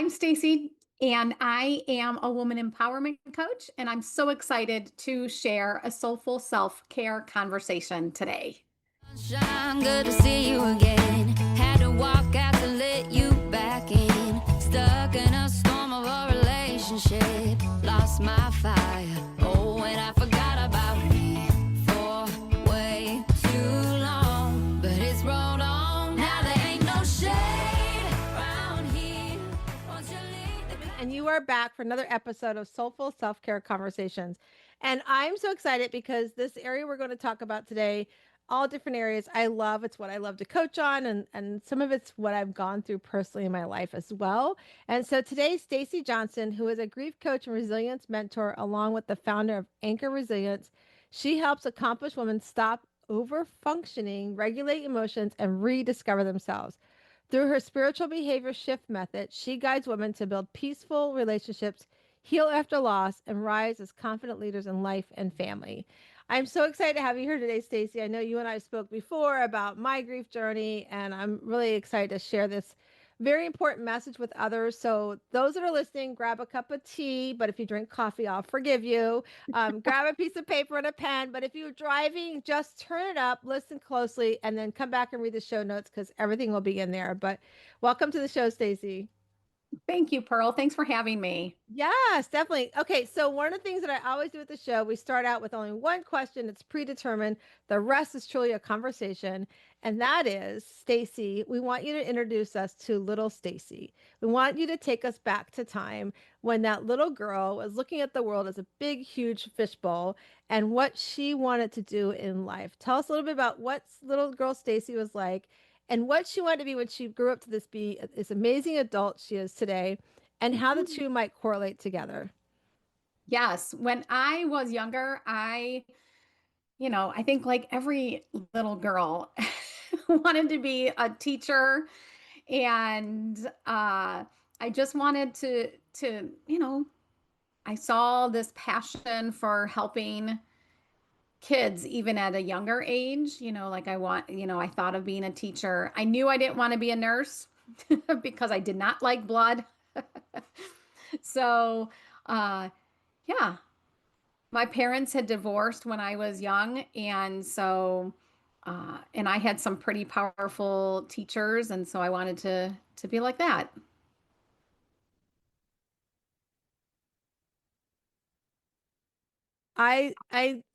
I'm Stacey, and I am a woman empowerment coach, and I'm so excited to share a soulful self-care conversation today. Sunshine, good to see you again. Had to walk out to let you back in. Stuck in a storm of a relationship. Lost my fire. Oh, and I forgot about me for way too long. But it's rolled on. Now there ain't no shade around here. Won't you leave the And you are back for another episode of Soulful Self-Care Conversations. And I'm so excited because this area we're going to talk about today, all different areas I love. It's what I love to coach on, and some of it's what I've gone through personally in my life as well. And so today, Stacey Johnson, who is a grief coach and resilience mentor, along with the founder of Anchor Resilience, she helps accomplished women stop over functioning, regulate emotions, and rediscover themselves. Through her spiritual behavior shift method, she guides women to build peaceful relationships, heal after loss, and rise as confident leaders in life and family. I'm so excited to have you here today, Stacey. I know you and I spoke before about my grief journey, and I'm really excited to share this very important message with others. So, those that are listening, grab a cup of tea. But if you drink coffee, I'll forgive you. Grab a piece of paper and a pen. But if you're driving, just turn it up, listen closely, and then come back and read the show notes because everything will be in there. But welcome to the show, Stacey. Thank you, Pearl. Thanks for having me. Yes, definitely. Okay, so one of the things that I always do at the show, we start out with only one question. It's predetermined. The rest is truly a conversation. And that is, Stacy, we want you to introduce us to little Stacy. We want you to take us back to time when that little girl was looking at the world as a big, huge fishbowl and what she wanted to do in life. Tell us a little bit about what little girl Stacy was like and what she wanted to be when she grew up to this amazing adult she is today and how the two might correlate together. Yes, when I was younger, I think like every little girl wanted to be a teacher, and I just wanted to, I saw this passion for helping kids even at a younger age, like I thought of being a teacher. I knew I didn't want to be a nurse because I did not like blood. So, uh, yeah, my parents had divorced when I was young, and and I had some pretty powerful teachers, and so I wanted to be like that.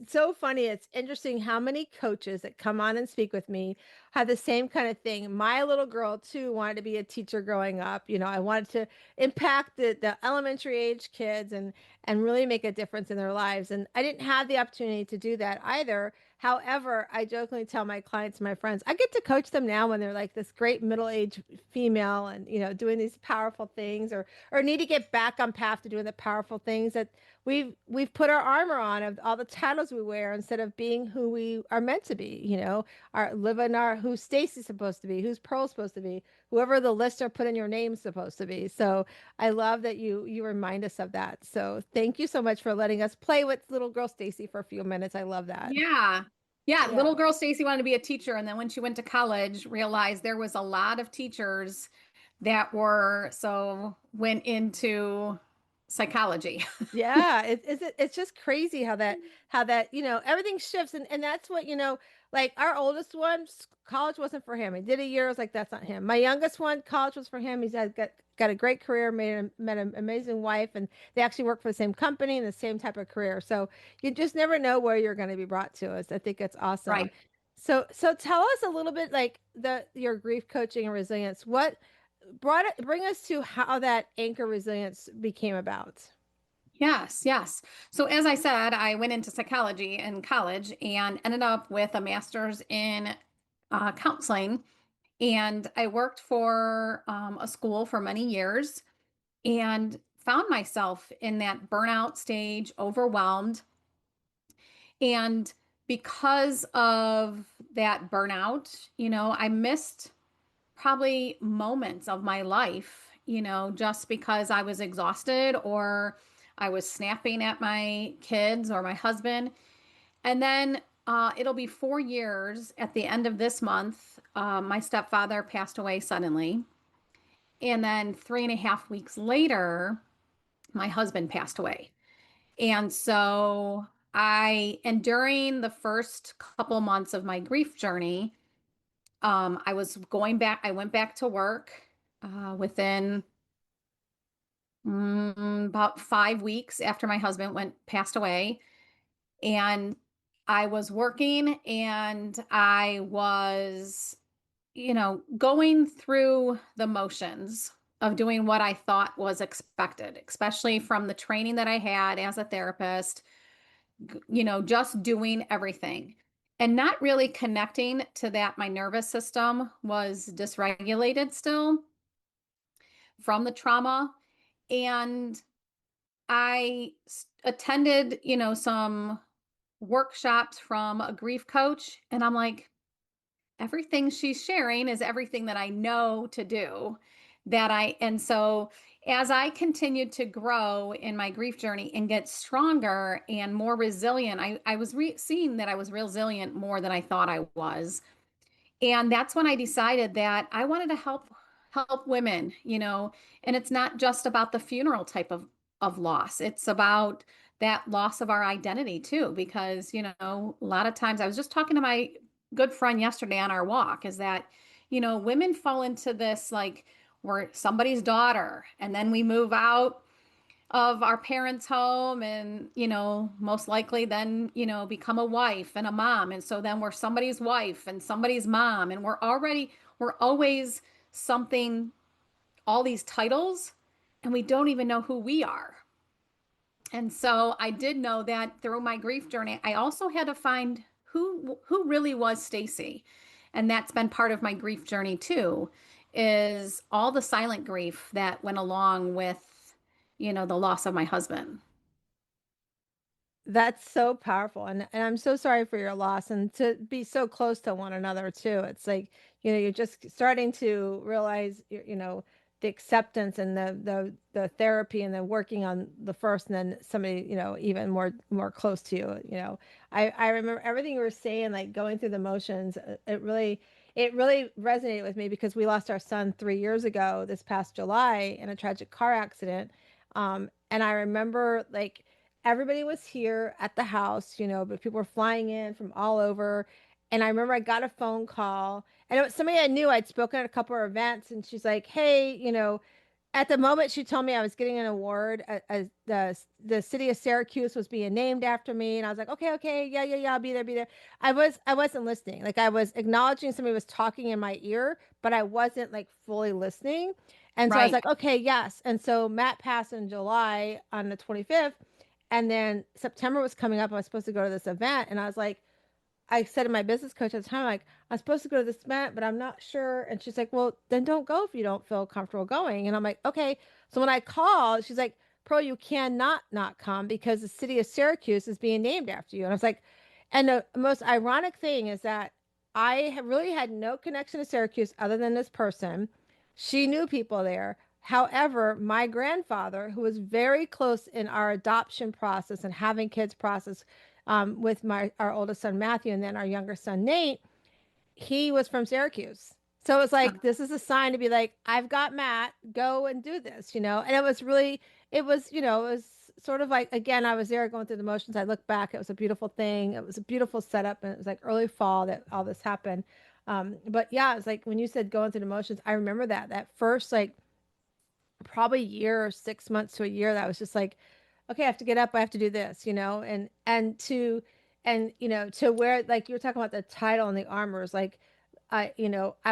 So funny. It's interesting how many coaches that come on and speak with me have the same kind of thing. My little girl too wanted to be a teacher growing up. I wanted to impact the elementary age kids and really make a difference in their lives. And I didn't have the opportunity to do that either. However, I jokingly tell my clients, my friends, I get to coach them now when they're like this great middle-aged female and doing these powerful things or need to get back on path to doing the powerful things that we've put our armor on of all the titles we wear instead of being who we are meant to be, our living our who Stacy's supposed to be, who's Pearl's supposed to be, whoever the listener put in your name supposed to be. So I love that you remind us of that. So thank you so much for letting us play with little girl Stacy for a few minutes. I love that. Yeah. Yeah, Yeah. little girl Stacy wanted to be a teacher, and then when she went to college, realized there was a lot of teachers that went into psychology. Yeah, it's just crazy how that everything shifts and that's what like our oldest one college wasn't for him. He did a year, I was like that's not him. My youngest one, college was for him. Got a great career, met an amazing wife, and they actually work for the same company and the same type of career. So you just never know where you're going to be brought to. Us, I think it's awesome. Right. So tell us a little bit like the your grief coaching and resilience. What bring us to how that anchor resilience became about. Yes, yes. So as I said, I went into psychology in college and ended up with a master's in counseling. And I worked for a school for many years and found myself in that burnout stage, overwhelmed. And because of that burnout, I missed probably moments of my life, just because I was exhausted or I was snapping at my kids or my husband. And then it'll be 4 years at the end of this month. My stepfather passed away suddenly. And then 3.5 weeks later, my husband passed away. And so and during the first couple months of my grief journey, I went back to work within about 5 weeks after my husband passed away. And I was working and I was, going through the motions of doing what I thought was expected, especially from the training that I had as a therapist, just doing everything and not really connecting to that. My nervous system was dysregulated still from the trauma. And attended, some workshops from a grief coach. And I'm like, everything she's sharing is everything that I know to do. And so as I continued to grow in my grief journey and get stronger and more resilient, I was seeing that I was resilient more than I thought I was. And that's when I decided that I wanted to help women, and it's not just about the funeral type of loss. It's about that loss of our identity too, because, a lot of times I was just talking to my good friend yesterday on our walk is that, women fall into this like we're somebody's daughter and then we move out of our parents' home and, most likely then, become a wife and a mom. And so then we're somebody's wife and somebody's mom. And we're always something, all these titles, and we don't even know who we are. And so I did know that through my grief journey, I also had to find who really was Stacey. And that's been part of my grief journey too, is all the silent grief that went along with, the loss of my husband. That's so powerful, and I'm so sorry for your loss, and to be so close to one another too. It's like, you're just starting to realize, the acceptance and the therapy and then working on the first, and then somebody, even more close to you. I remember everything you were saying, like going through the motions. It really resonated with me because we lost our son 3 years ago, this past July, in a tragic car accident. And I remember, like, everybody was here at the house, but people were flying in from all over. And I remember I got a phone call, and it was somebody I knew. I'd spoken at a couple of events, and she's like, "Hey, at the moment she told me I was getting an award, the city of Syracuse was being named after me, and I was like, okay, okay, yeah, yeah, yeah, I'll be there, be there. I wasn't listening. Like, I was acknowledging somebody was talking in my ear, but I wasn't like fully listening. And so I was Right. like, okay, yes. And so Matt passed in July on the 25th, and then September was coming up. I was supposed to go to this event, and I was like, I said to my business coach at the time, like, I'm supposed to go to this event, but I'm not sure. And she's like, well, then don't go if you don't feel comfortable going. And I'm like, okay. So when I called, she's like, Pro, you cannot not come because the city of Syracuse is being named after you. And I was like, and the most ironic thing is that I have really had no connection to Syracuse other than this person. She knew people there. However, my grandfather, who was very close in our adoption process and having kids process, with our oldest son Matthew, and then our younger son Nate, he was from Syracuse. So it was like, this is a sign to be like, I've got Matt, go and do this, And it was really, it was sort of like, again, I was there going through the motions. I look back, it was a beautiful thing. It was a beautiful setup, and it was like early fall that all this happened. But yeah, it was like when you said going through the motions, I remember that first, like, probably year or 6 months to a year, that was just like, okay, I have to get up, I have to do this, and to wear, like, you were talking about the title and the armors, like, I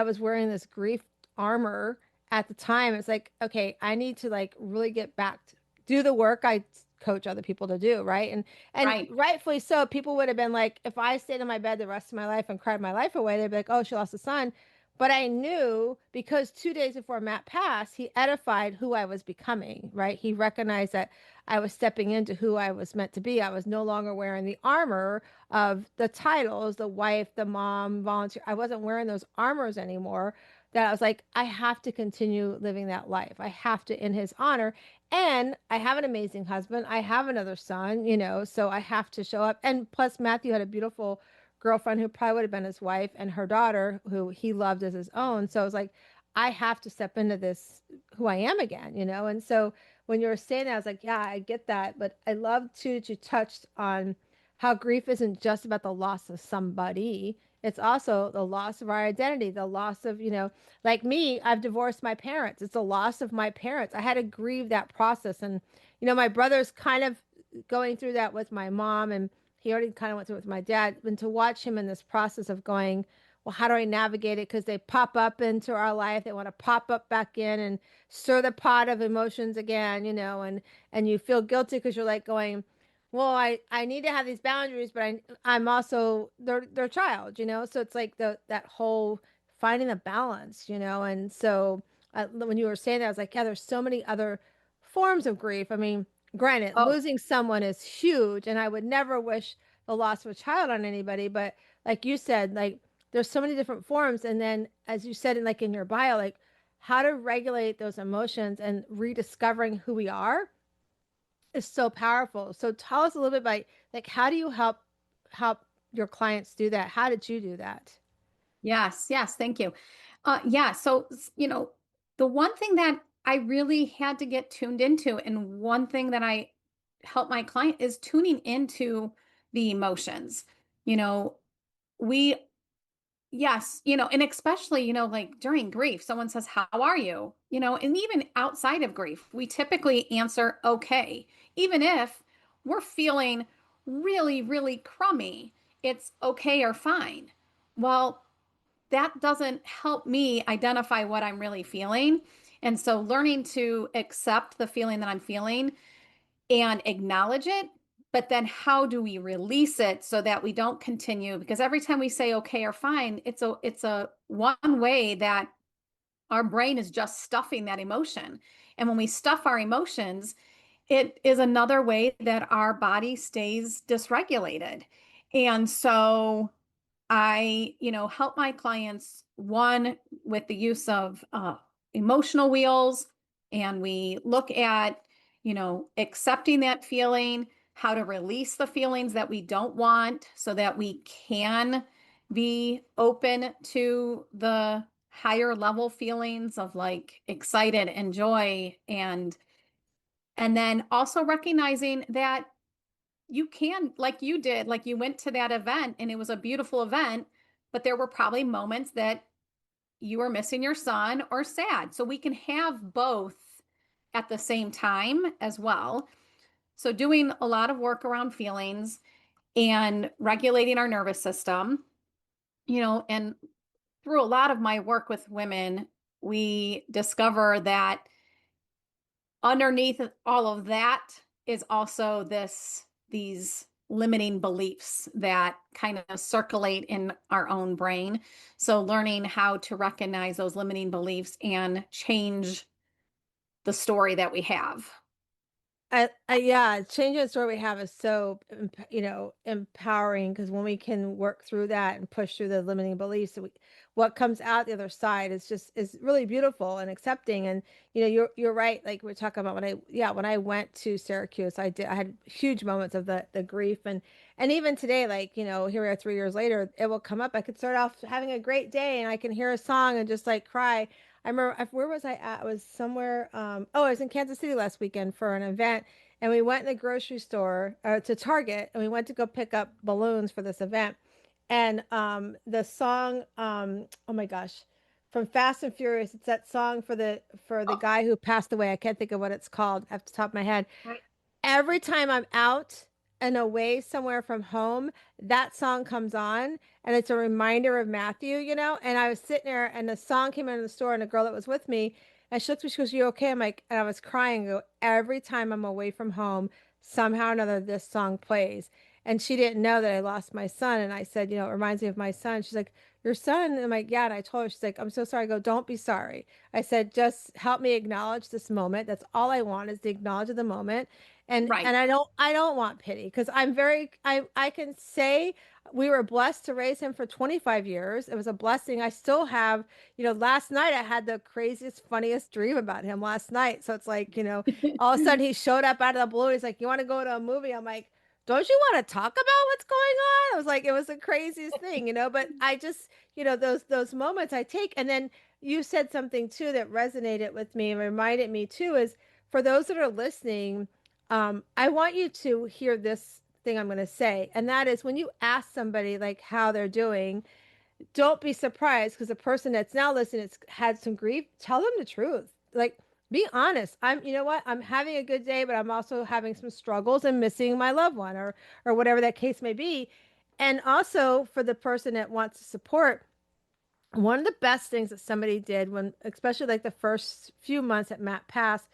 was wearing this grief armor at the time. It's like, okay, I need to, like, really get back to do the work I coach other people to do, right? And Right. rightfully so, people would have been like, if I stayed in my bed the rest of my life and cried my life away, they'd be like, oh, she lost a son. But I knew, because 2 days before Matt passed, he edified who I was becoming, right? He recognized that I was stepping into who I was meant to be. I was no longer wearing the armor of the titles, the wife, the mom, volunteer. I wasn't wearing those armors anymore. That I was like, I have to continue living that life. I have to, in his honor. And I have an amazing husband. I have another son, so I have to show up. And plus, Matthew had a beautiful girlfriend who probably would have been his wife, and her daughter, who he loved as his own. So I was like, I have to step into this who I am again, And so when you were saying that, I was like, yeah, I get that. But I love too that you touched on how grief isn't just about the loss of somebody. It's also the loss of our identity, the loss of, like me, I've divorced my parents. It's the loss of my parents. I had to grieve that process. And, my brother's kind of going through that with my mom, and he already kind of went through it with my dad. And to watch him in this process of going, well, how do I navigate it? Because they pop up into our life. They want to pop up back in and stir the pot of emotions again, and you feel guilty because you're like going, well, I need to have these boundaries, but I'm also their child, So it's like that whole finding the balance, And so when you were saying that, I was like, yeah, there's so many other forms of grief. I mean, granted, Oh, losing someone is huge, and I would never wish the loss of a child on anybody, but like you said, like there's so many different forms. And then as you said in your bio, like how to regulate those emotions and rediscovering who we are is so powerful. So tell us a little bit about, like, how do you help your clients do that? How did you do that? yes, yes, thank you. Yeah, so, the one thing that I really had to get tuned into, and one thing that I help my client is tuning into the emotions. You know, we Yes, and especially, like during grief, someone says, "How are you?" And even outside of grief, we typically answer, "Okay." Even if we're feeling really, really crummy, it's okay or fine. Well, that doesn't help me identify what I'm really feeling. And so learning to accept the feeling that I'm feeling and acknowledge it, but then how do we release it so that we don't continue? Because every time we say okay or fine, it's a one way that our brain is just stuffing that emotion. And when we stuff our emotions, it is another way that our body stays dysregulated. And so help my clients, one, with the use of emotional wheels, and we look at, accepting that feeling, how to release the feelings that we don't want so that we can be open to the higher level feelings of like excited and joy, and then also recognizing that you can, like you did, like you went to that event and it was a beautiful event, but there were probably moments that you were missing your son or sad. So we can have both at the same time as well. So doing a lot of work around feelings and regulating our nervous system, and through a lot of my work with women, we discover that underneath all of that is also these limiting beliefs that kind of circulate in our own brain. So learning how to recognize those limiting beliefs and change the story that we have. Yeah, changing the story we have is so, empowering, because when we can work through that and push through the limiting beliefs, what comes out the other side is really beautiful and accepting. And you're right. Like we're talking about when I went to Syracuse, I had huge moments of the grief, and even today, like here we are 3 years later, it will come up. I could start off having a great day, and I can hear a song and just like cry. I remember, where was I at? I was somewhere. I was in Kansas City last weekend for an event, and we went in the grocery store to Target, and we went to go pick up balloons for this event. And the song, oh my gosh, from Fast and Furious, it's that song for the Oh, guy who passed away. I can't think of what it's called off the top of my head. right. Every time I'm out and away somewhere from home, that song comes on, and it's a reminder of Matthew. And I was sitting there, and the song came in the store, and a girl that was with me, and she looked at me, she goes, "You okay?" I'm like, and I was crying. I go, every time I'm away from home, somehow or another, this song plays. And she didn't know that I lost my son. And I said, it reminds me of my son. She's like, "Your son?" And I'm like, "Yeah." And I told her, she's like, "I'm so sorry." I go, "Don't be sorry." I said, "Just help me acknowledge this moment. That's all I want, is the acknowledge of the moment." And Right. I don't want pity, because I can say we were blessed to raise him for 25 years. It was a blessing. I still have, last night I had the craziest, funniest dream about him last night. So it's like, all of a sudden he showed up out of the blue. He's like, "You want to go to a movie?" I'm like, "Don't you want to talk about what's going on?" I was like, it was the craziest thing, but I just, those moments I take. And then, you said something too that resonated with me and reminded me too is for those that are listening, I want you to hear this thing I'm going to say. And that is when you ask somebody like how they're doing, don't be surprised because the person that's now listening has had some grief. Tell them the truth. Like, be honest. You know what? I'm having a good day, but I'm also having some struggles and missing my loved one or whatever that case may be. And also for the person that wants to support, one of the best things that somebody did when, especially like the first few months that Matt passed,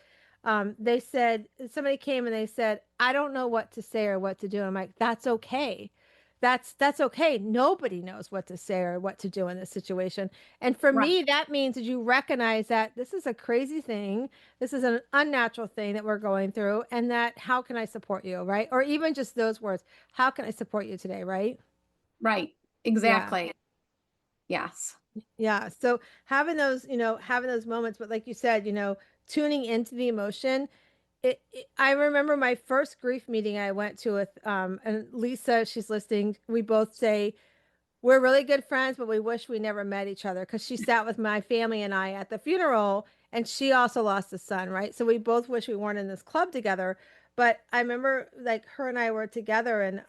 they said somebody came and they said, "I don't know what to say or what to do." I'm like, "That's okay. That's okay. Nobody knows what to say or what to do in this situation." And for Right. me, that means that you recognize that this is a crazy thing, this is an unnatural thing that we're going through, and that how can I support you, right? Or even just those words, "How can I support you today?" Right? Right. Yeah. Exactly. Yes. Yeah. So having those moments, but like you said, tuning into the emotion. I remember my first grief meeting I went to with and Lisa, she's listening. We both say we're really good friends, but we wish we never met each other because she sat with my family and I at the funeral, and she also lost a son, right? So we both wish we weren't in this club together. But I remember like her and I were together, and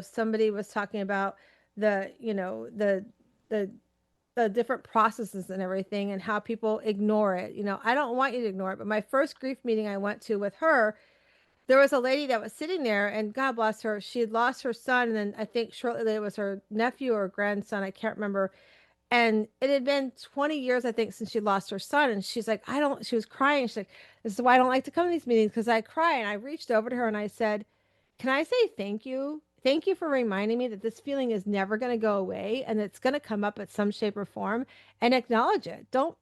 somebody was talking about the you know the the different processes and everything and how people ignore it. I don't want you to ignore it, but my first grief meeting I went to with her, there was a lady that was sitting there, and God bless her, she had lost her son, and then I think shortly later it was her nephew or grandson, I can't remember. And it had been 20 years, I think, since she lost her son. And she's like, she was crying. She's like, "This is why I don't like to come to these meetings because I cry." And I reached over to her and I said, "Can I say thank you? Thank you for reminding me that this feeling is never going to go away and it's going to come up at some shape or form, and acknowledge it. Don't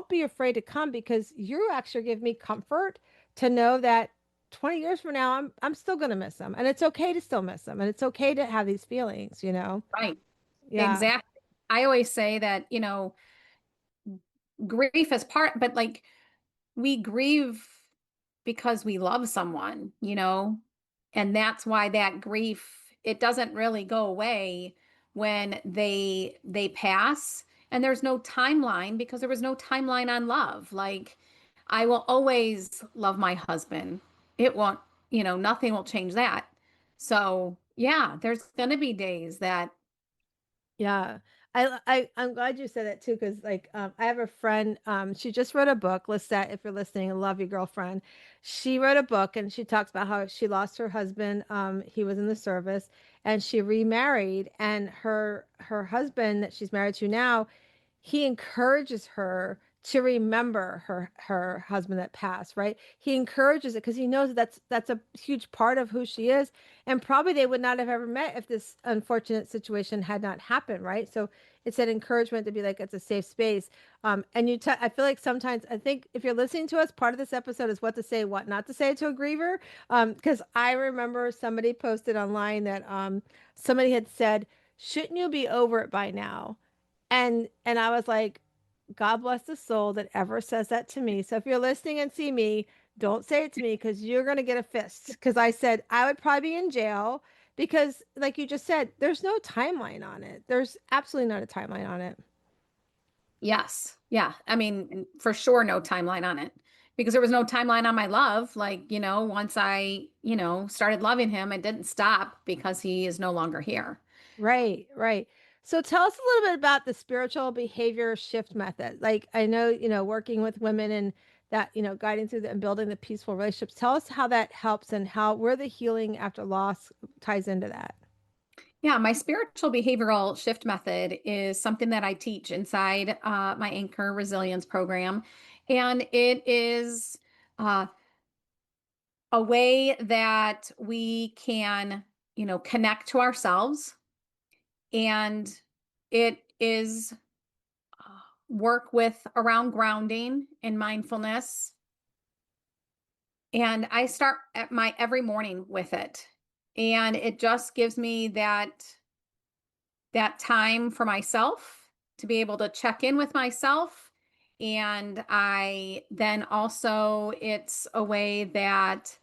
be afraid to come because you actually give me comfort to know that 20 years from now I'm still going to miss them, and it's okay to still miss them, and it's okay to have these feelings." Right. Yeah. Exactly. I always say that, grief is part, but like we grieve because we love someone, and that's why that grief, it doesn't really go away when they pass. And there's no timeline because there was no timeline on love. Like I will always love my husband. It won't, nothing will change that. So, yeah, there's going to be days that, Yeah. I'm glad you said that too, because like I have a friend, she just wrote a book. Lisette, if you're listening, I love you, girlfriend. She wrote a book and she talks about how she lost her husband. He was in the service and she remarried, and her husband that she's married to now, he encourages her to remember her husband that passed, right? He encourages it because he knows that's a huge part of who she is, and probably they would not have ever met if this unfortunate situation had not happened, right? So it's that encouragement to be like it's a safe space. And I feel like sometimes I think if you're listening to us, part of this episode is what to say, what not to say to a griever. Because I remember somebody posted online that somebody had said, "Shouldn't you be over it by now?" And I was like, God bless the soul that ever says that to me. So if you're listening and see me, don't say it to me because you're going to get a fist. Because I said I would probably be in jail because, like you just said, there's no timeline on it. There's absolutely not a timeline on it. yes. Yeah. I mean, for sure, no timeline on it because there was no timeline on my love. Like, once I, started loving him, it didn't stop because he is no longer here. Right, right. So tell us a little bit about the spiritual behavior shift method. Like I know, working with women and that, guiding through and building the peaceful relationships. Tell us how that helps and how where the healing after loss ties into that. Yeah, my spiritual behavioral shift method is something that I teach inside my Anchor Resilience program. And it is uh, a way that we can, connect to ourselves. And it is work with around grounding and mindfulness. And I start at my every morning with it. And it just gives me that time for myself to be able to check in with myself. And I then also, it's a way that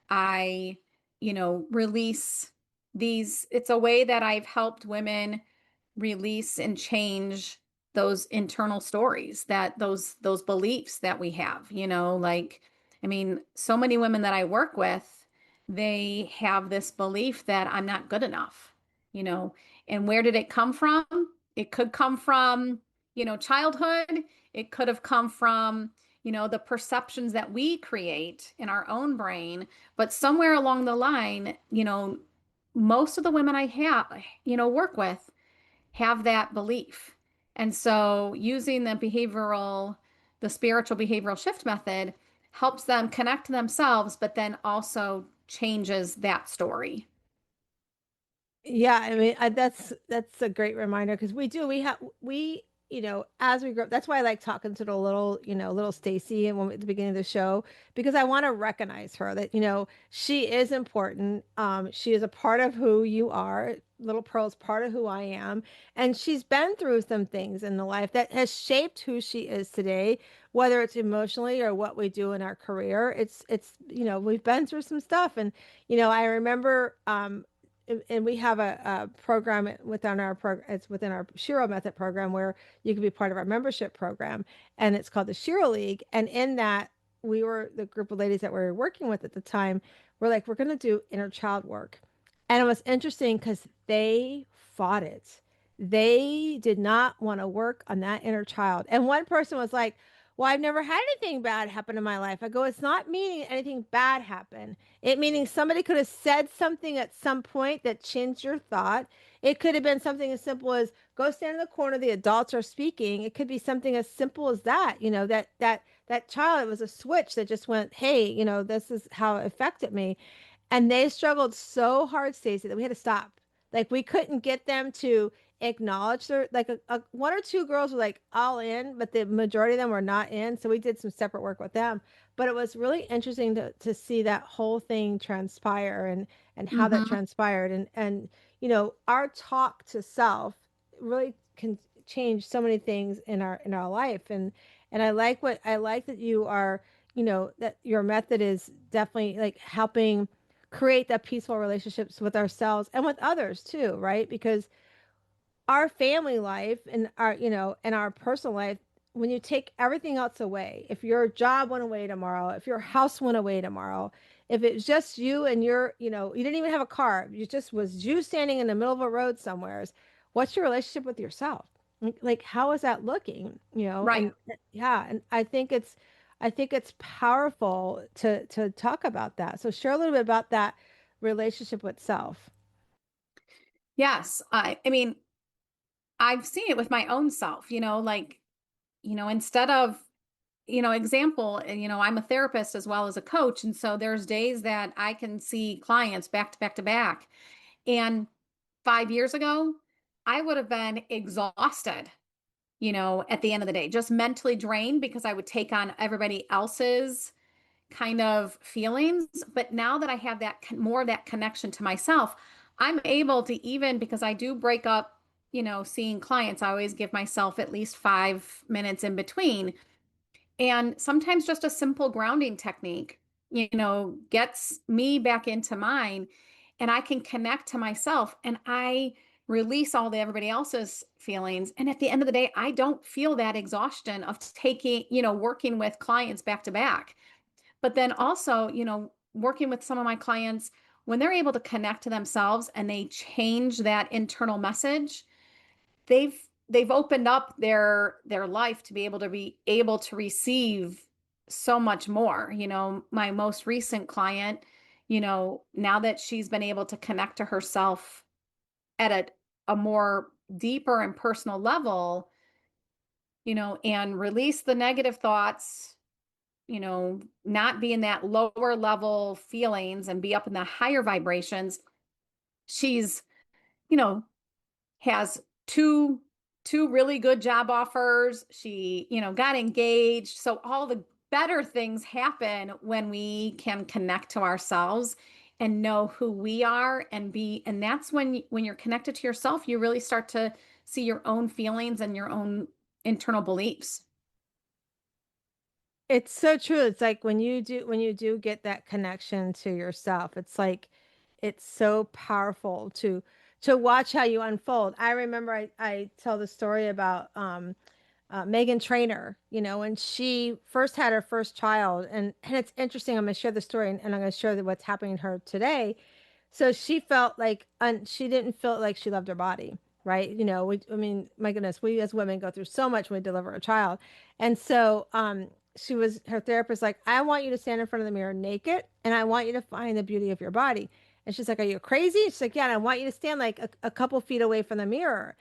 I, release it's a way that I've helped women release and change those internal stories, that those beliefs that we have, like, I mean, so many women that I work with, they have this belief that I'm not good enough, you know, and where did it come from? It could come from, childhood. It could have come from, the perceptions that we create in our own brain. But somewhere along the line, most of the women I have, work with have that belief. And so using the spiritual behavioral shift method helps them connect to themselves, but then also changes that story. Yeah, I mean, that's a great reminder because as we grow up, that's why I like talking to the little Stacy and when at the beginning of the show, because I want to recognize her that, she is important. She is a part of who you are. Little Pearl's part of who I am, and she's been through some things in the life that has shaped who she is today, whether it's emotionally or what we do in our career. We've been through some stuff, and I remember and we have a program within our program. It's within our Shiro Method program where you can be part of our membership program, and it's called the Shiro League. And in that, we were the group of ladies that we were working with at the time. We're like, we're going to do inner child work, and it was interesting because they fought it. They did not want to work on that inner child, and one person was like, well, I've never had anything bad happen in my life. I go, it's not meaning anything bad happened. It meaning somebody could have said something at some point that changed your thought. It could have been something as simple as go stand in the corner, the adults are speaking. It could be something as simple as that, that child, it was a switch that just went, hey, this is how it affected me. And they struggled so hard, Stacey, that we had to stop. Like we couldn't get them to acknowledge their like one or two girls were like all in, but the majority of them were not in. So we did some separate work with them. But it was really interesting to see that whole thing transpire and how that Hmm. transpired. And our talk to self really can change so many things in our life. And I like that you are, that your method is definitely like helping create that peaceful relationships with ourselves and with others too, right? Because our family life and and our personal life, when you take everything else away, if your job went away tomorrow, if your house went away tomorrow, if it's just you and you didn't even have a car, it just was you standing in the middle of a road somewhere, what's your relationship with yourself? Like how is that looking? Right. And yeah, and I think it's powerful to talk about that. So share a little bit about that relationship with self. Yes. I mean, I've seen it with my own self, like, instead of, example, I'm a therapist as well as a coach. And so there's days that I can see clients back to back to back. And 5 years ago, I would have been exhausted, at the end of the day, just mentally drained because I would take on everybody else's kind of feelings. But now that I have that more of that connection to myself, I'm able to, even because I do break up, seeing clients, I always give myself at least 5 minutes in between. And sometimes just a simple grounding technique, gets me back into mine, and I can connect to myself and I release all the everybody else's feelings. And at the end of the day, I don't feel that exhaustion of taking, working with clients back to back. But then also, working with some of my clients, when they're able to connect to themselves and they change that internal message, they've opened up their life to be able to receive so much more. My most recent client, now that she's been able to connect to herself at a more deeper and personal level, and release the negative thoughts, not be in that lower level feelings and be up in the higher vibrations. She's, you know, has two really good job offers. She, got engaged. So all the better things happen when we can connect to ourselves and know who we are and that's when you're connected to yourself, you really start to see your own feelings and your own internal beliefs. It's so true. It's like when you do get that connection to yourself, it's like it's so powerful to watch how you unfold. I remember I tell the story about Megan Trainor, when she first had her first child, and it's interesting. I'm going to share the story, and I'm going to share what's happening to her today. So she felt like she didn't feel like she loved her body, right? I mean, my goodness, we as women go through so much when we deliver a child. And so her therapist like, I want you to stand in front of the mirror naked, and I want you to find the beauty of your body. And she's like, are you crazy? She's like, yeah, and I want you to stand like a couple feet away from the mirror.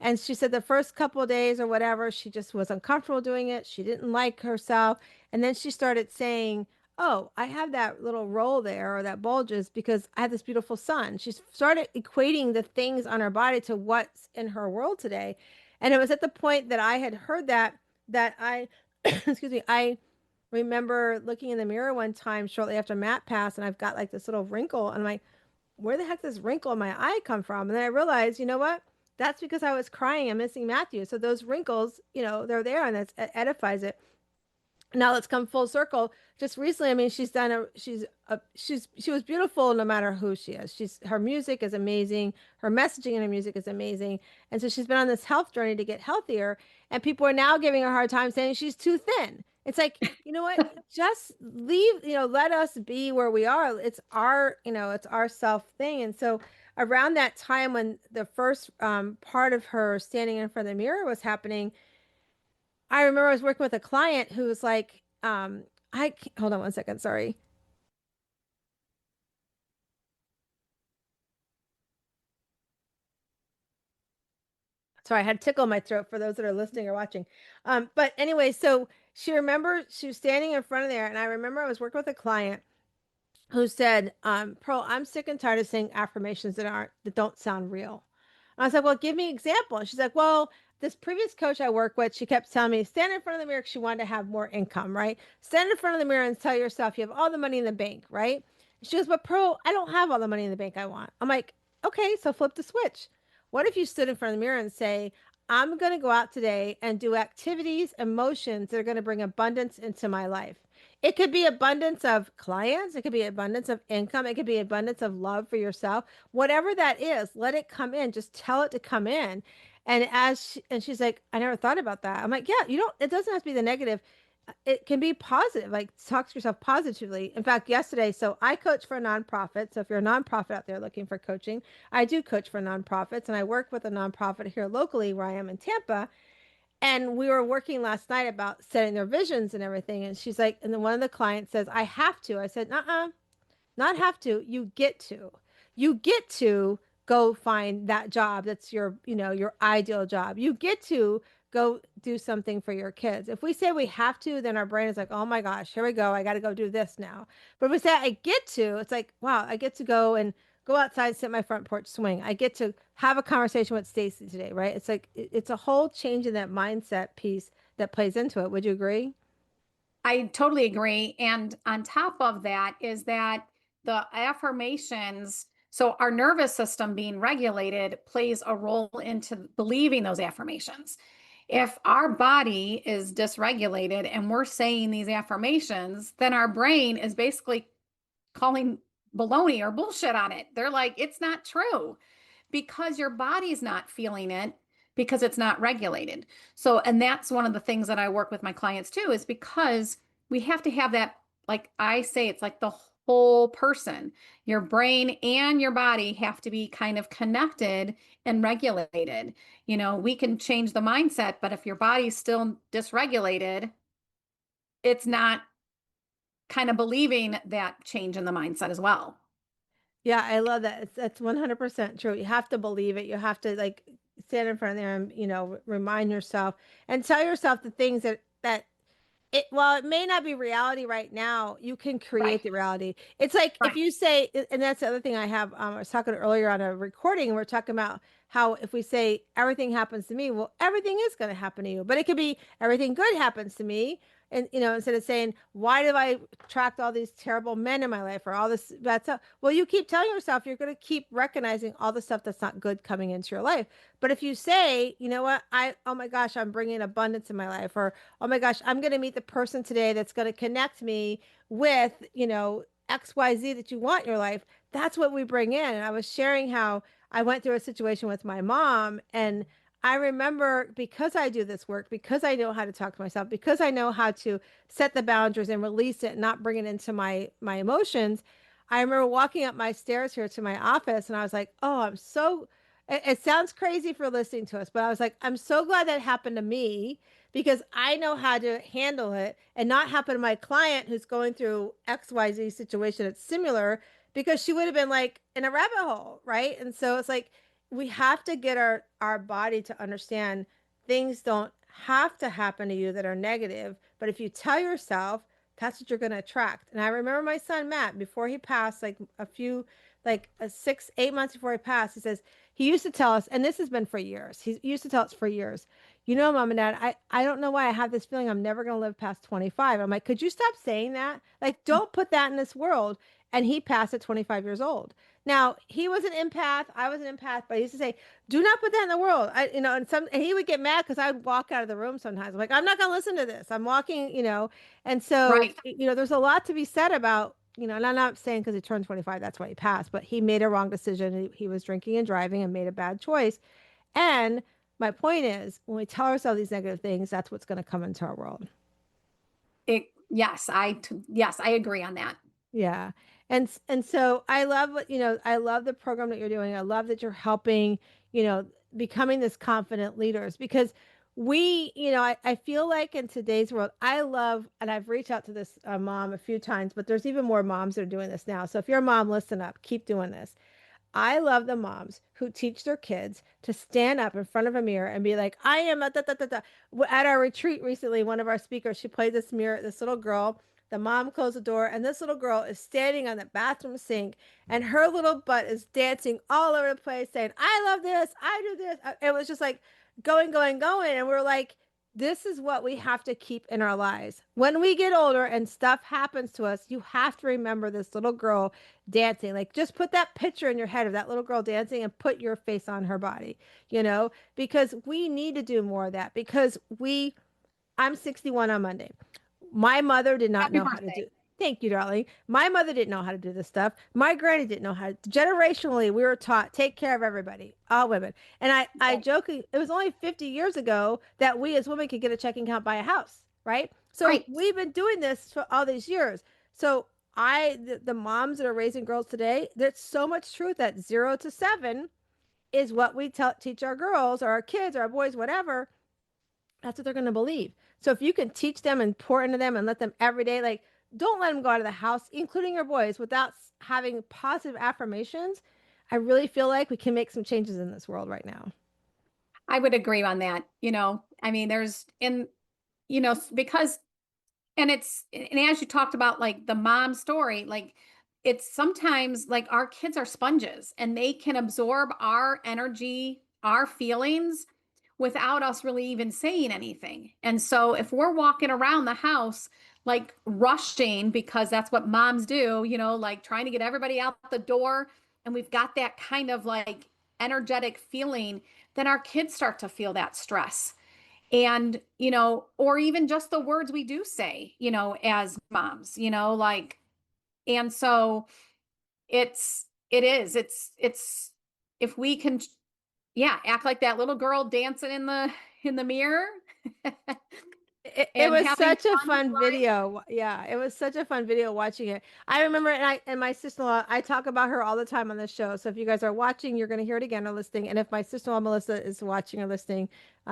And she said the first couple of days or whatever, she just was uncomfortable doing it. She didn't like herself. And then she started saying, oh, I have that little roll there or that bulges because I have this beautiful son. She started equating the things on her body to what's in her world today. And it was at the point that I had heard that I, excuse me, I remember looking in the mirror one time shortly after Matt passed, and I've got like this little wrinkle. And I'm like, where the heck does this wrinkle in my eye come from? And then I realized, you know what? That's because I was crying and missing Matthew. So those wrinkles, they're there, and that edifies it. Now let's come full circle. Just recently, I mean, she was beautiful no matter who she is. Her music is amazing. Her messaging in her music is amazing. And so she's been on this health journey to get healthier. And people are now giving her a hard time saying she's too thin. It's like, you know what? Just leave, let us be where we are. It's our self thing. And so around that time when the first part of her standing in front of the mirror was happening, I remember I was working with a client who was like, hold on one second, sorry. Sorry, I had tickle in my throat for those that are listening or watching. But anyway, so she was standing in front of there, and I remember I was working with a client who said, Pearl, I'm sick and tired of saying affirmations that don't sound real. And I was like, well, give me an example. And she's like, well, this previous coach I work with, she kept telling me, stand in front of the mirror because she wanted to have more income, right? Stand in front of the mirror and tell yourself you have all the money in the bank, right? And she goes, but Pearl, I don't have all the money in the bank I want. I'm like, okay, so flip the switch. What if you stood in front of the mirror and say, I'm going to go out today and do activities, emotions that are going to bring abundance into my life? It could be abundance of clients. It could be abundance of income. It could be abundance of love for yourself. Whatever that is, let it come in. Just tell it to come in. And she's like, I never thought about that. I'm like, yeah, it doesn't have to be the negative. It can be positive. Like talk to yourself positively. In fact, yesterday, so I coach for a nonprofit. So if you're a nonprofit out there looking for coaching, I do coach for nonprofits, and I work with a nonprofit here locally where I am in Tampa. And we were working last night about setting their visions and everything. And she's like, and then one of the clients says, I have to. I said, not have to. You get to. You get to go find that job that's your ideal job. You get to go do something for your kids. If we say we have to, then our brain is like, oh my gosh, here we go. I got to go do this now. But if we say I get to, it's like, wow, I get to go and go outside, sit my front porch swing. I get to have a conversation with Stacey today, right? It's like it's a whole change in that mindset piece that plays into it. Would you agree? I totally agree. And on top of that is that the affirmations, so our nervous system being regulated plays a role into believing those affirmations. If our body is dysregulated and we're saying these affirmations, then our brain is basically calling baloney or bullshit on it. They're like, it's not true because your body's not feeling it because it's not regulated. So, and that's one of the things that I work with my clients too, is because we have to have that, like I say, it's like the whole person, your brain and your body have to be kind of connected and regulated. We can change the mindset, but if your body's still dysregulated, it's not kind of believing that change in the mindset as well. Yeah, I love that. That's 100% true. You have to believe it. You have to like stand in front of there and, remind yourself and tell yourself the things that while it may not be reality right now, you can Right. create the reality. It's like if Right. you say, and that's the other thing I have, I was talking earlier on a recording, and we're talking about how if we say everything happens to me, well, everything is going to happen to you, but it could be everything good happens to me. And, instead of saying, why do I attract all these terrible men in my life or all this bad stuff? Well, you keep telling yourself you're going to keep recognizing all the stuff that's not good coming into your life. But if you say, you know what, oh my gosh, I'm bringing abundance in my life, or, oh my gosh, I'm going to meet the person today that's going to connect me with, XYZ that you want in your life. That's what we bring in. And I was sharing how I went through a situation with my mom, and I remember, because I do this work, because I know how to talk to myself, because I know how to set the boundaries and release it, and not bring it into my emotions. I remember walking up my stairs here to my office, and I was like, "Oh, I'm so." It sounds crazy for listening to us, but I was like, "I'm so glad that happened to me, because I know how to handle it and not happen to my client who's going through XYZ situation that's similar, because she would have been like in a rabbit hole, right?" And so it's like, we have to get our body to understand things don't have to happen to you that are negative, but if you tell yourself, that's what you're going to attract. And I remember my son Matt, before he passed, like a few, like 6 8 months before he passed, he says, he used to tell us, and this has been for years, he used to tell us for years, you know, mom and dad, I don't know why I have this feeling I'm never going to live past 25. I'm like, could you stop saying that? Like, don't put that in this world. And he passed at 25 years old. Now, he was an empath, I was an empath, but I used to say, do not put that in the world. And he would get mad because I would walk out of the room sometimes. I'm like, I'm not going to listen to this. I'm walking. And so, Right. there's a lot to be said about, and I'm not saying because he turned 25, that's why he passed, but he made a wrong decision. He was drinking and driving and made a bad choice. And my point is, when we tell ourselves these negative things, that's what's going to come into our world. Yes, I agree on that. Yeah. And so I love I love the program that you're doing. I love that you're helping, becoming this confident leaders, because I feel like in today's world, I love, and I've reached out to this mom a few times, but there's even more moms that are doing this now. So if you're a mom, listen up, keep doing this. I love the moms who teach their kids to stand up in front of a mirror and be like, I am a da, da, da, da. At our retreat recently, one of our speakers, she played this mirror, this little girl. The mom closed the door, and this little girl is standing on the bathroom sink, and her little butt is dancing all over the place, saying, I love this, I do this. It was just like going, going, going. And we're like, this is what we have to keep in our lives. When we get older and stuff happens to us, you have to remember this little girl dancing. Like, just put that picture in your head of that little girl dancing and put your face on her body, because we need to do more of that, because I'm 61 on Monday. My mother did not Happy know how to do. birthday. Thank you, darling. My mother didn't know how to do this stuff. My granny didn't know how to. Generationally, we were taught take care of everybody, all women. And I Right. joke, it was only 50 years ago that we as women could get a checking account, buy a house, right? So Right. we've been doing this for all these years. So the moms that are raising girls today, there's so much truth that 0 to 7 is what we teach our girls or our kids or our boys, whatever. That's what they're going to believe. So if you can teach them and pour into them and let them every day, like, don't let them go out of the house, including your boys, without having positive affirmations. I really feel like we can make some changes in this world right now. I would agree on that. I mean, because, and as you talked about, like the mom story, like it's sometimes like our kids are sponges and they can absorb our energy, our feelings without us really even saying anything. And so if we're walking around the house like rushing because that's what moms do, like trying to get everybody out the door, and we've got that kind of like energetic feeling, then our kids start to feel that stress. And, or even just the words we do say, as moms, like, and so it's if we can, yeah, act like that little girl dancing in the mirror It and was having such a fun with fun life. video. Yeah, it was such a fun video watching it. I remember, and my sister-in-law, I talk about her all the time on the show. So if you guys are watching, you're going to hear it again or listening. And if my sister-in-law Melissa is watching or listening,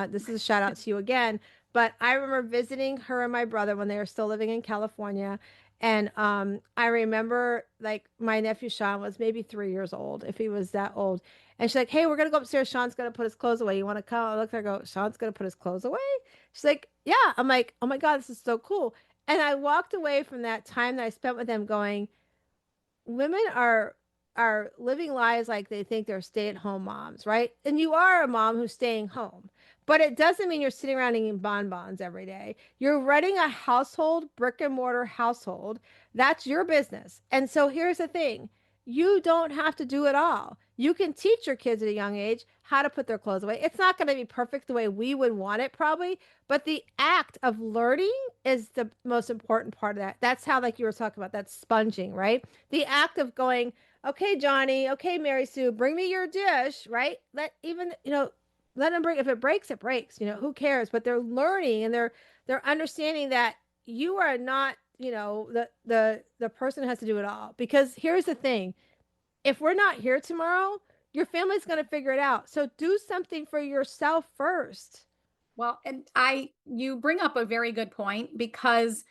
this is a shout out to you again. But I remember visiting her and my brother when they were still living in California. And I remember, like, my nephew Sean was maybe 3 years old, if he was that old. And she's like, "Hey, we're gonna go upstairs. Sean's gonna put his clothes away. You want to come?" I look at her, and go, "Sean's gonna put his clothes away?" She's like, "Yeah." I'm like, "Oh my God, this is so cool." And I walked away from that time that I spent with them going, women are living lives like they think they're stay-at-home moms, right? And you are a mom who's staying home. But it doesn't mean you're sitting around eating bonbons every day. You're running a household, brick and mortar household. That's your business. And so here's the thing. you don't have to do it all. You can teach your kids at a young age how to put their clothes away. It's not going to be perfect the way we would want it, probably, but the act of learning is the most important part of that. That's how, like you were talking about, that sponging, right? The act of going, okay, Johnny, okay, Mary Sue, bring me your dish, right? Let even, let them bring, if it breaks, it breaks, who cares? But they're learning and they're understanding that you are not, the person has to do it all. Because here's the thing, if we're not here tomorrow, your family's going to figure it out. So do something for yourself first. Well, and you bring up a very good point, because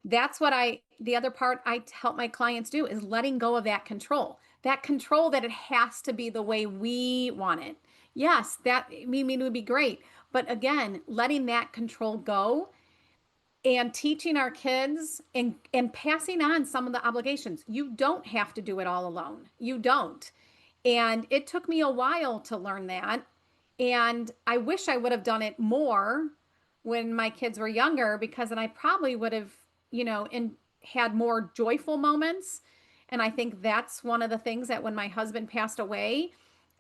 that's what the other part I help my clients do is letting go of that control that it has to be the way we want it. Yes, that I mean, it would be great. But again, letting that control go and teaching our kids and passing on some of the obligations. You don't have to do it all alone. You don't. And it took me a while to learn that. And I wish I would have done it more when my kids were younger, because then I probably would have, had more joyful moments. And I think that's one of the things that when my husband passed away,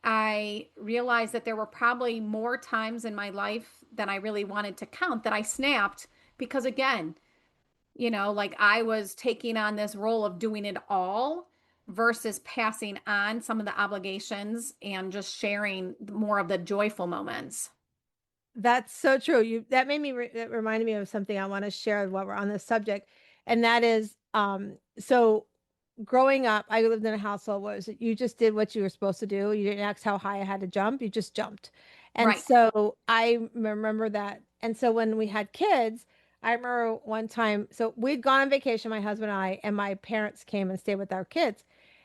I realized that there were probably more times in my life than I really wanted to count that I snapped, because again, like I was taking on this role of doing it all versus passing on some of the obligations and just sharing more of the joyful moments. That's so true. That made me that reminded me of something I want to share while we're on this subject. And that is so growing up, I lived in a household where you just did what you were supposed to do. You didn't ask how high I had to jump, you just jumped. And Right. so I remember that. And so when we had kids, I remember one time, so we'd gone on vacation, my husband and I, and my parents came and stayed with our kids.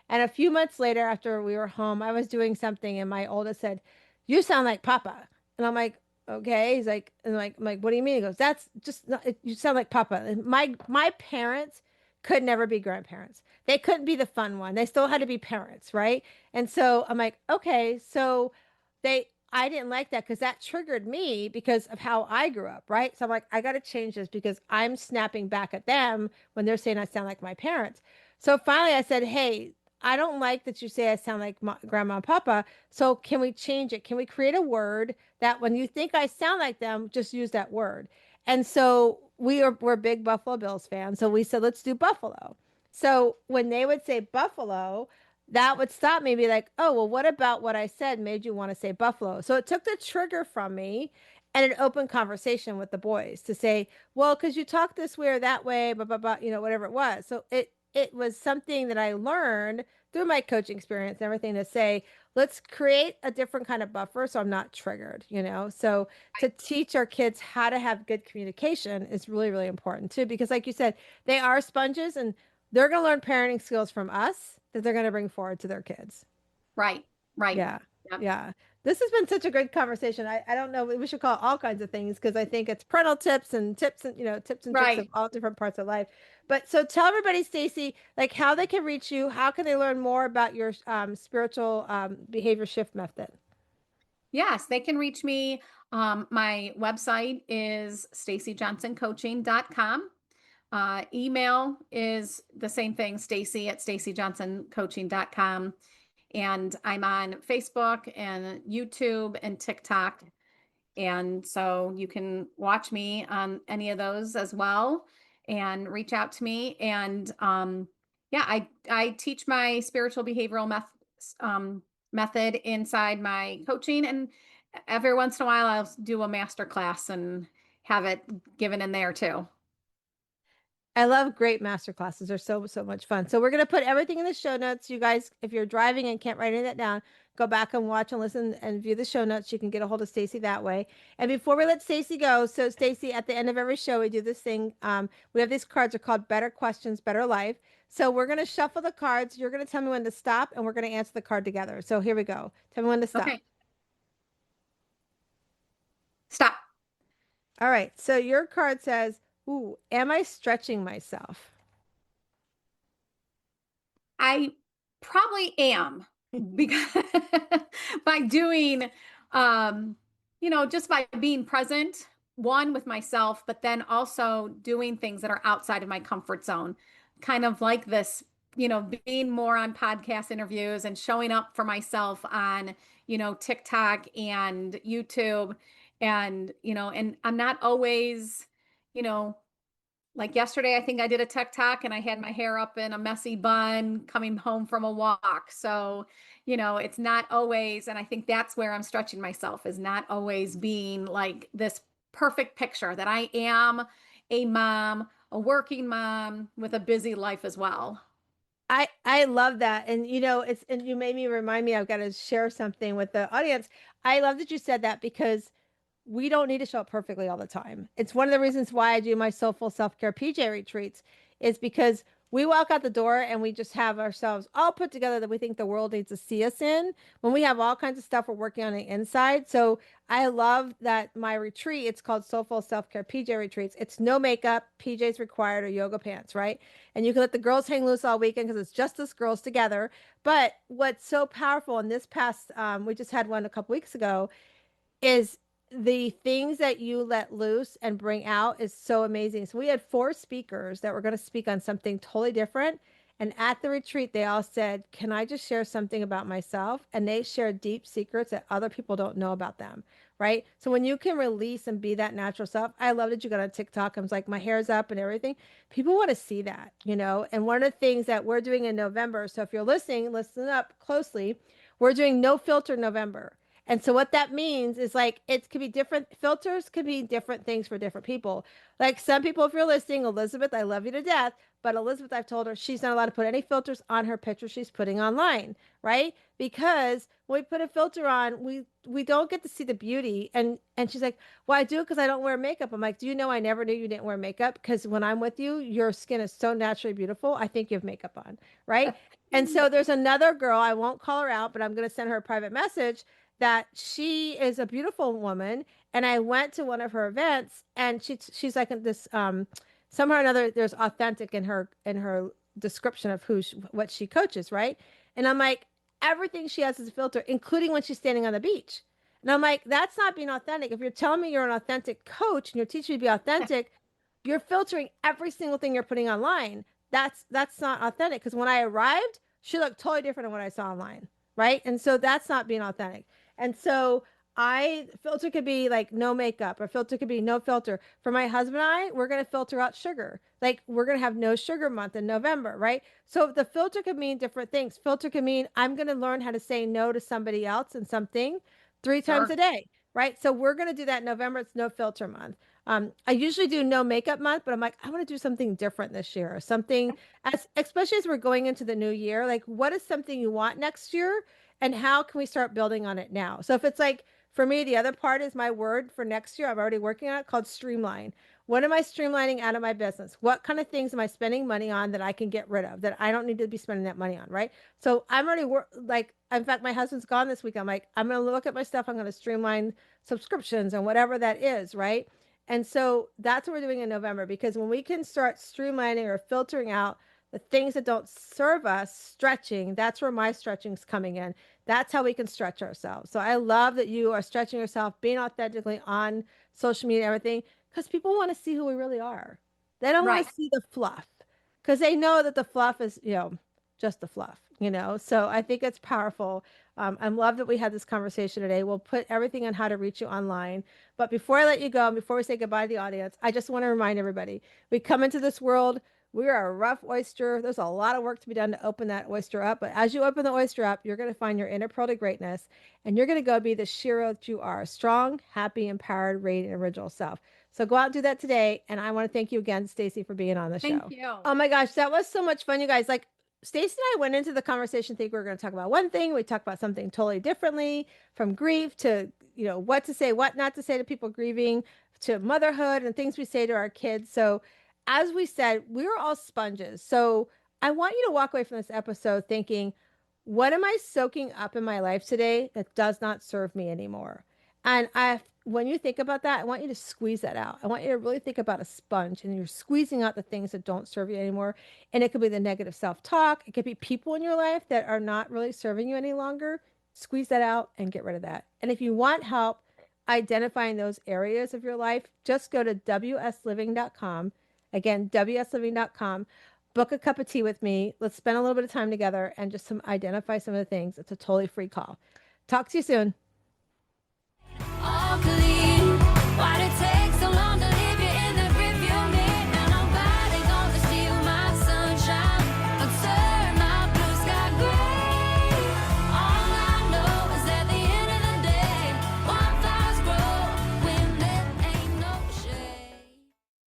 And a few months later, after we were home, I was doing something, and my oldest said, "You sound like Papa." And I'm like, okay. He's like, and I'm like, what do you mean? He goes, that's just not, you sound like Papa. And my parents could never be grandparents. They couldn't be the fun one. They still had to be parents, right? And so I'm like, okay, so I didn't like that because that triggered me because of how I grew up, right? So I'm like, I got to change this because I'm snapping back at them when they're saying I sound like my parents. So finally I said, hey, I don't like that you say I sound like grandma and papa. So can we change it? Can we create a word that when you think I sound like them, just use that word? And so we're big Buffalo Bills fans. So we said, let's do Buffalo. So when they would say Buffalo, that would stop me, be like, oh, well, what about what I said made you want to say Buffalo? So it took the trigger from me and an open conversation with the boys to say, well, because you talk this way or that way, blah, blah, blah, whatever it was. So it was something that I learned through my coaching experience and everything to say, let's create a different kind of buffer so I'm not triggered. So to teach our kids how to have good communication is really, really important too, because like you said, they are sponges and they're going to learn parenting skills from us that they're going to bring forward to their kids. Right. Right. Yeah. Yep. Yeah. This has been such a great conversation. I don't know. We should call it all kinds of things because I think it's parental tips and tips and tricks of Right. all different parts of life. But so tell everybody, Stacey, like how they can reach you. How can they learn more about your spiritual behavior shift method? Yes, they can reach me. My website is staceyjohnsoncoaching.com. Email is the same thing, Stacey at staceyjohnsoncoaching.com. And I'm on Facebook and YouTube and TikTok. And so you can watch me on any of those as well and reach out to me. And yeah, I teach my spiritual behavioral method inside my coaching. And every once in a while, I'll do a master class and have it given in there too. I love great master classes. They're so, so much fun. So we're going to put everything in the show notes. You guys, if you're driving and can't write any of that down, go back and watch and listen and view the show notes. You can get a hold of Stacey that way. And before we let Stacey go, so Stacey, at the end of every show, we do this thing. We have these cards are called Better Questions, Better Life. So we're going to shuffle the cards. You're going to tell me when to stop, and we're going to answer the card together. So here we go. Tell me when to stop. Okay, stop. All right. So your card says, ooh, am I stretching myself? I probably am, because by doing, just by being present, one with myself, but then also doing things that are outside of my comfort zone, kind of like this being more on podcast interviews and showing up for myself on, TikTok and YouTube. And I'm not always, you know, like yesterday, I think I did a TikTok and I had my hair up in a messy bun coming home from a walk. So, it's not always, and I think that's where I'm stretching myself, is not always being like this perfect picture that I am a mom, a working mom with a busy life as well. I love that. And it's and you made me remind me I've got to share something with the audience. I love that you said that because we don't need to show up perfectly all the time. It's one of the reasons why I do my Soulful Self-Care PJ retreats is because we walk out the door and we just have ourselves all put together that we think the world needs to see us in when we have all kinds of stuff we're working on the inside. So I love that my retreat, it's called Soulful Self-Care PJ retreats. It's no makeup, PJs required, or yoga pants, right? And you can let the girls hang loose all weekend because it's just us girls together. But what's so powerful in this past, we just had one a couple weeks ago, is the things that you let loose and bring out is so amazing. So we had four speakers that were going to speak on something totally different. And at the retreat, they all said, "Can I just share something about myself?" And they shared deep secrets that other people don't know about them. Right. So when you can release and be that natural self, I love that you got on TikTok. I was like, my hair's up and everything. People want to see that. And one of the things that we're doing in November. So if you're listening, listen up closely. We're doing no filter November. And so what that means is like it could be different filters could be different things for different people. Like some people, if you're listening, Elizabeth, I love you to death. But Elizabeth, I've told her she's not allowed to put any filters on her picture she's putting online, right? Because when we put a filter on, we don't get to see the beauty. And she's like, "Well, I do because I don't wear makeup." I'm like, "Do you know I never knew you didn't wear makeup? Because when I'm with you, your skin is so naturally beautiful. I think you have makeup on, right?" And so there's another girl, I won't call her out, but I'm going to send her a private message that she is a beautiful woman. And I went to one of her events and she's like this somehow or another there's authentic in her description of what she coaches, right? And I'm like, everything she has is a filter, including when she's standing on the beach. And I'm like, that's not being authentic. If you're telling me you're an authentic coach and you're teaching me to be authentic, you're filtering every single thing you're putting online. That's not authentic. Because when I arrived, she looked totally different than what I saw online, right? And so that's not being authentic. And so I filter could be like no makeup, or filter could be no filter. For my husband and I, we're gonna filter out sugar. Like we're gonna have no sugar month in November, right? So the filter could mean different things. Filter could mean I'm gonna learn how to say no to somebody else and something 3 times a Sure. day, right? So we're gonna do that in November. It's no filter month. I usually do no makeup month, but I'm like, I want to do something different this year. Something especially as we're going into the new year, like what is something you want next year? And how can we start building on it now? So if it's like for me, the other part is my word for next year. I'm already working on it called streamline. What am I streamlining out of my business? What kind of things am I spending money on that I can get rid of that I don't need to be spending that money on, right? So I'm already like, in fact, my husband's gone this week. I'm like, I'm going to look at my stuff. I'm going to streamline subscriptions and whatever that is, right? And so that's what we're doing in November because when we can start streamlining or filtering out the things that don't serve us, stretching, that's where my stretching's coming in. That's how we can stretch ourselves. So I love that you are stretching yourself, being authentically on social media, everything, because people want to see who we really are. They don't want Right. to see the fluff because they know that the fluff is, just the fluff. So I think it's powerful. I love that we had this conversation today. We'll put everything on how to reach you online. But before I let you go, and before we say goodbye to the audience, I just want to remind everybody we come into this world. We are a rough oyster. There's a lot of work to be done to open that oyster up. But as you open the oyster up, you're going to find your inner pearl to greatness. And you're going to go be the Shiro that you are, strong, happy, empowered, radiant, original self. So go out and do that today. And I want to thank you again, Stacey, for being on the Thank show. you. Oh my gosh, that was so much fun, you guys. Like Stacey and I went into the conversation thinking we were going to talk about one thing. We talked about something totally differently, from grief to, what to say, what not to say to people grieving, to motherhood and things we say to our kids. So as we said, we're all sponges. So I want you to walk away from this episode thinking, what am I soaking up in my life today that does not serve me anymore? And when you think about that, I want you to squeeze that out. I want you to really think about a sponge and you're squeezing out the things that don't serve you anymore. And it could be the negative self-talk. It could be people in your life that are not really serving you any longer. Squeeze that out and get rid of that. And if you want help identifying those areas of your life, just go to wsliving.com. Again, wsliving.com. book a cup of tea with me. Let's spend a little bit of time together and just identify some of the things. It's a totally free call. Talk to you soon. All clean. Why did